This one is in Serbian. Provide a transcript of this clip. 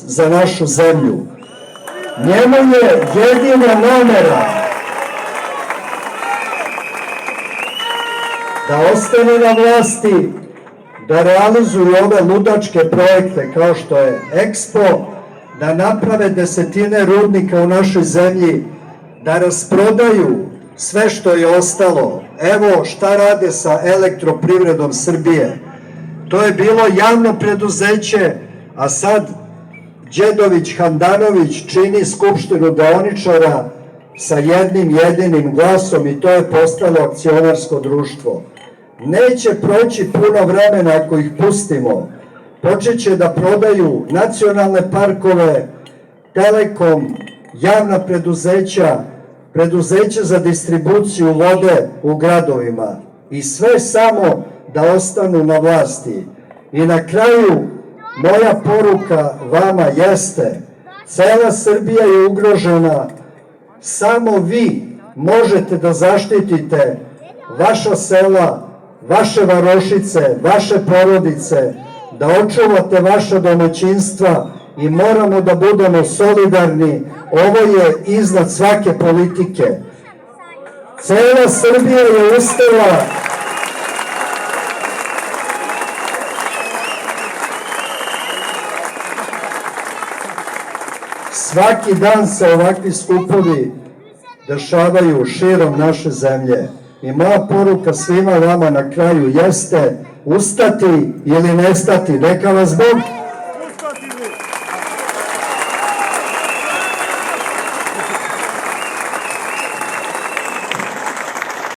za našu zemlju. Njemu je jedina namera da ostane na vlasti, da realizuju ove ludačke projekte kao što je EKSPO, da naprave desetine rudnika u našoj zemlji, da rasprodaju sve što je ostalo. Evo šta rade sa Elektroprivredom Srbije. To je bilo javno preduzeće, a sad Đedović Handanović čini skupštinu deoničara sa jednim jedinim glasom i to je postalo akcionarsko društvo. Neće proći puno vremena ako ih pustimo. Počeće da prodaju nacionalne parkove, Telekom, javna preduzeća, preduzeća za distribuciju vode u gradovima i sve samo da ostanu na vlasti. I na kraju, moja poruka vama jeste, cela Srbija je ugrožena, samo vi možete da zaštitite vaša sela, vaše varošice, vaše porodice, da očuvate vaša domaćinstva i moramo da budemo solidarni. Ovo je iznad svake politike. Cela Srbija je ustala svaki dan se ovakvi skupovi dešavaju širom naše zemlje. I moja poruka svima vama na kraju jeste ustati ili nestati. Neka vas Bog